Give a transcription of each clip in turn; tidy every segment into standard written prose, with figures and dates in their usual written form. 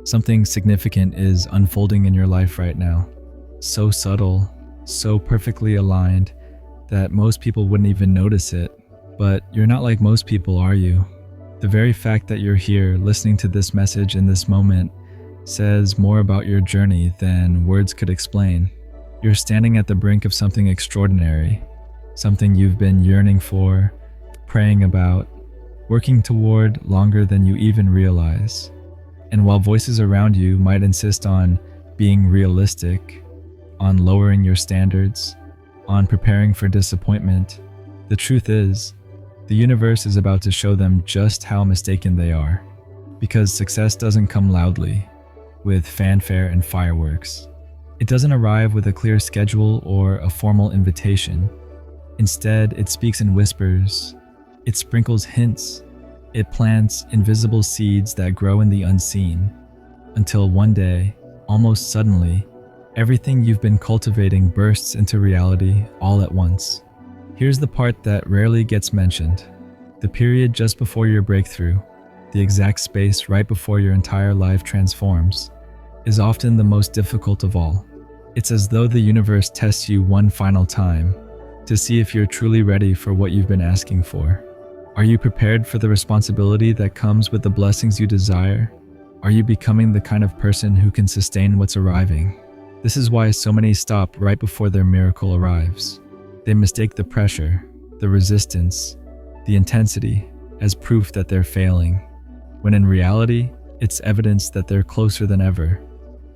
Something significant is unfolding in your life right now. So subtle, so perfectly aligned that most people wouldn't even notice it. But you're not like most people, are you? The very fact that you're here listening to this message in this moment says more about your journey than words could explain. You're standing at the brink of something extraordinary, something you've been yearning for, praying about, working toward longer than you even realize. And while voices around you might insist on being realistic, on lowering your standards, on preparing for disappointment, the truth is, the universe is about to show them just how mistaken they are. Because success doesn't come loudly, with fanfare and fireworks. It doesn't arrive with a clear schedule or a formal invitation. Instead, it speaks in whispers. It sprinkles hints. It plants invisible seeds that grow in the unseen. Until one day, almost suddenly, everything you've been cultivating bursts into reality all at once. Here's the part that rarely gets mentioned. The period just before your breakthrough, the exact space right before your entire life transforms, is often the most difficult of all. It's as though the universe tests you one final time to see if you're truly ready for what you've been asking for. Are you prepared for the responsibility that comes with the blessings you desire? Are you becoming the kind of person who can sustain what's arriving? This is why so many stop right before their miracle arrives. They mistake the pressure, the resistance, the intensity as proof that they're failing, when in reality, it's evidence that they're closer than ever.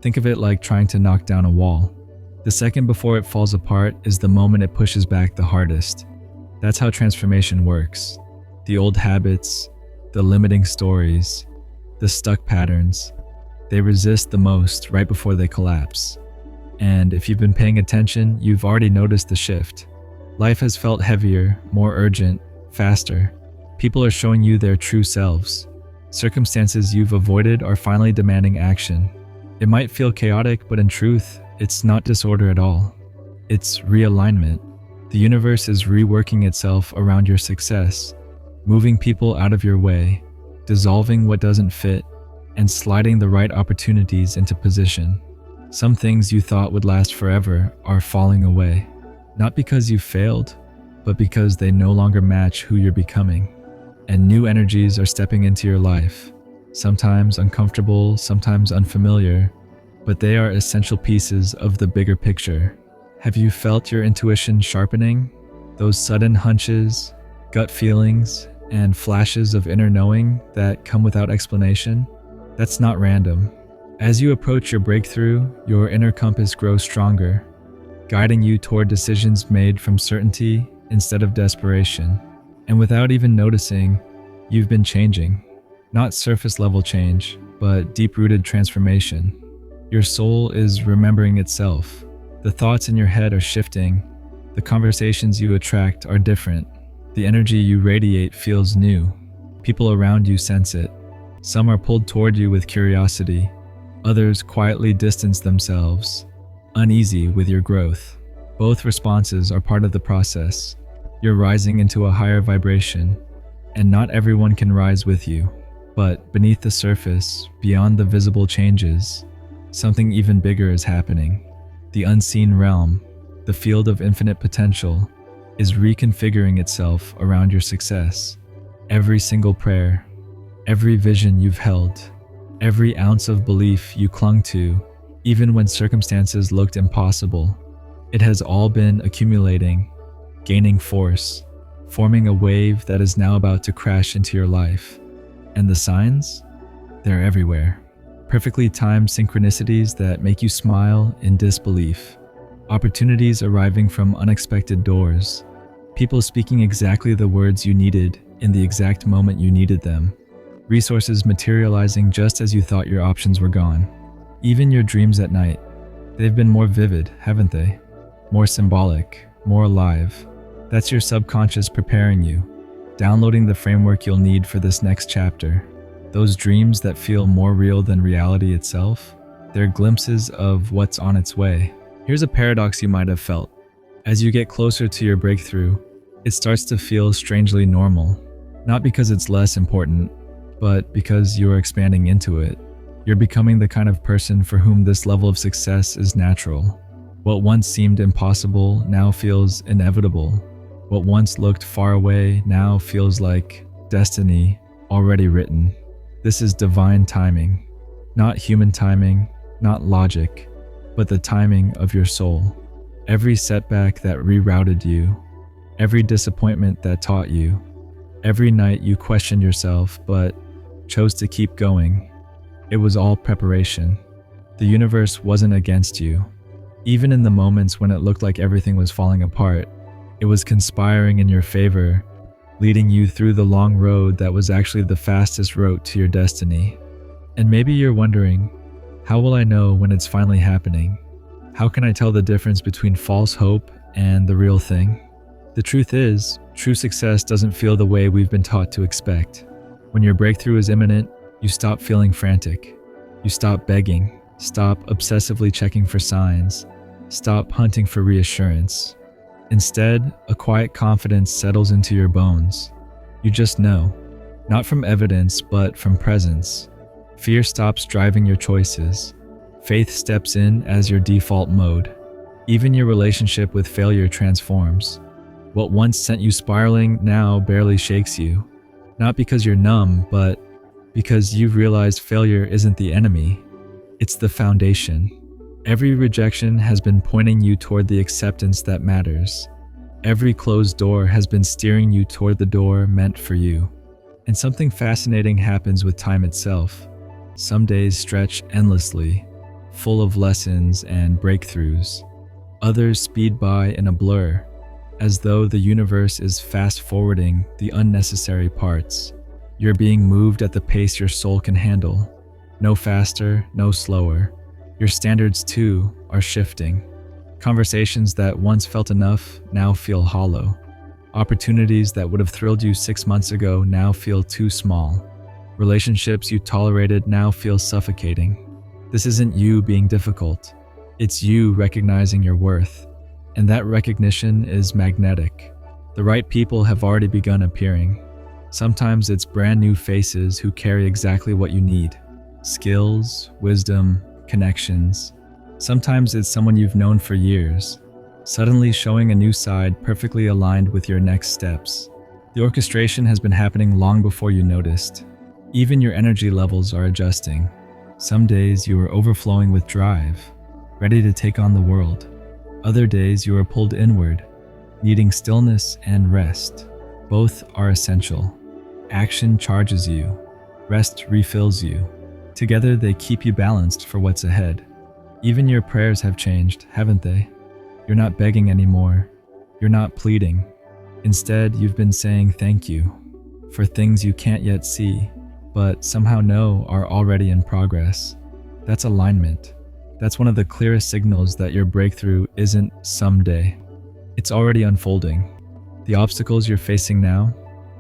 Think of it like trying to knock down a wall. The second before it falls apart is the moment it pushes back the hardest. That's how transformation works. The old habits, the limiting stories, the stuck patterns, they resist the most right before they collapse. And if you've been paying attention, you've already noticed the shift. Life has felt heavier, more urgent, faster. People are showing you their true selves. Circumstances you've avoided are finally demanding action. It might feel chaotic, but in truth, it's not disorder at all. It's realignment. The universe is reworking itself around your success, moving people out of your way, dissolving what doesn't fit, and sliding the right opportunities into position. Some things you thought would last forever are falling away. Not because you failed, but because they no longer match who you're becoming. And new energies are stepping into your life, sometimes uncomfortable, sometimes unfamiliar, but they are essential pieces of the bigger picture. Have you felt your intuition sharpening? Those sudden hunches, gut feelings, and flashes of inner knowing that come without explanation? That's not random. As you approach your breakthrough, your inner compass grows stronger, guiding you toward decisions made from certainty instead of desperation. And without even noticing, you've been changing. Not surface level change, but deep-rooted transformation. Your soul is remembering itself. The thoughts in your head are shifting. The conversations you attract are different. The energy you radiate feels new. People around you sense it. Some are pulled toward you with curiosity. Others quietly distance themselves, uneasy with your growth. Both responses are part of the process. You're rising into a higher vibration, and not everyone can rise with you. But beneath the surface, beyond the visible changes, something even bigger is happening. The unseen realm, the field of infinite potential, is reconfiguring itself around your success. Every single prayer, every vision you've held, every ounce of belief you clung to, even when circumstances looked impossible, it has all been accumulating, gaining force, forming a wave that is now about to crash into your life. And the signs? They're everywhere. Perfectly timed synchronicities that make you smile in disbelief. Opportunities arriving from unexpected doors. People speaking exactly the words you needed in the exact moment you needed them. Resources materializing just as you thought your options were gone. Even your dreams at night. They've been more vivid, haven't they? More symbolic, more alive. That's your subconscious preparing you, downloading the framework you'll need for this next chapter. Those dreams that feel more real than reality itself, they're glimpses of what's on its way. Here's a paradox you might have felt. As you get closer to your breakthrough, it starts to feel strangely normal. Not because it's less important, but because you're expanding into it. You're becoming the kind of person for whom this level of success is natural. What once seemed impossible now feels inevitable. What once looked far away now feels like destiny already written. This is divine timing, not human timing, not logic, but the timing of your soul. Every setback that rerouted you, every disappointment that taught you, every night you questioned yourself but chose to keep going, it was all preparation. The universe wasn't against you. Even in the moments when it looked like everything was falling apart, it was conspiring in your favor, leading you through the long road that was actually the fastest route to your destiny. And maybe you're wondering, how will I know when it's finally happening? How can I tell the difference between false hope and the real thing? The truth is, true success doesn't feel the way we've been taught to expect. When your breakthrough is imminent, you stop feeling frantic. You stop begging, stop obsessively checking for signs, stop hunting for reassurance. Instead, a quiet confidence settles into your bones. You just know, not from evidence, but from presence. Fear stops driving your choices. Faith steps in as your default mode. Even your relationship with failure transforms. What once sent you spiraling now barely shakes you. Not because you're numb, but because you've realized failure isn't the enemy. It's the foundation. Every rejection has been pointing you toward the acceptance that matters. Every closed door has been steering you toward the door meant for you. And something fascinating happens with time itself. Some days stretch endlessly, full of lessons and breakthroughs. Others speed by in a blur, as though the universe is fast-forwarding the unnecessary parts. You're being moved at the pace your soul can handle. No faster, no slower. Your standards, too, are shifting. Conversations that once felt enough now feel hollow. Opportunities that would have thrilled you 6 months ago now feel too small. Relationships you tolerated now feel suffocating. This isn't you being difficult. It's you recognizing your worth. And that recognition is magnetic. The right people have already begun appearing. Sometimes it's brand new faces who carry exactly what you need. Skills, wisdom, connections. Sometimes it's someone you've known for years, suddenly showing a new side perfectly aligned with your next steps. The orchestration has been happening long before you noticed. Even your energy levels are adjusting. Some days you are overflowing with drive, ready to take on the world. Other days you are pulled inward, needing stillness and rest. Both are essential. Action charges you. Rest refills you. Together they keep you balanced for what's ahead. Even your prayers have changed, haven't they? You're not begging anymore. You're not pleading. Instead, you've been saying thank you for things you can't yet see, but somehow know are already in progress. That's alignment. That's one of the clearest signals that your breakthrough isn't someday. It's already unfolding. The obstacles you're facing now,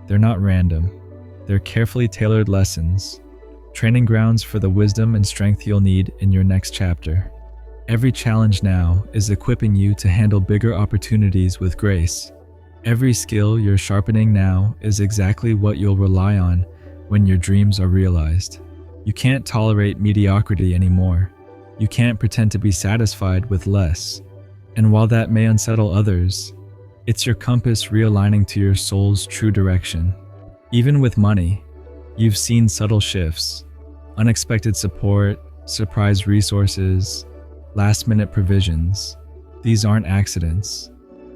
they're not random. They're carefully tailored lessons, training grounds for the wisdom and strength you'll need in your next chapter. Every challenge now is equipping you to handle bigger opportunities with grace. Every skill you're sharpening now is exactly what you'll rely on when your dreams are realized. You can't tolerate mediocrity anymore. You can't pretend to be satisfied with less. And while that may unsettle others, it's your compass realigning to your soul's true direction. Even with money, you've seen subtle shifts, unexpected support, surprise resources, last-minute provisions. These aren't accidents.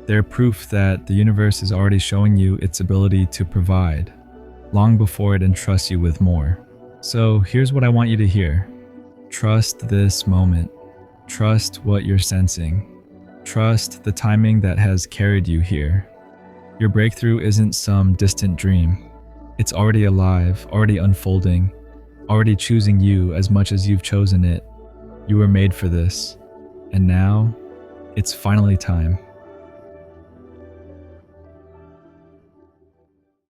They're proof that the universe is already showing you its ability to provide, long before it entrusts you with more. So here's what I want you to hear. Trust this moment. Trust what you're sensing. Trust the timing that has carried you here. Your breakthrough isn't some distant dream. It's already alive, already unfolding, already choosing you as much as you've chosen it. You were made for this. And now, it's finally time.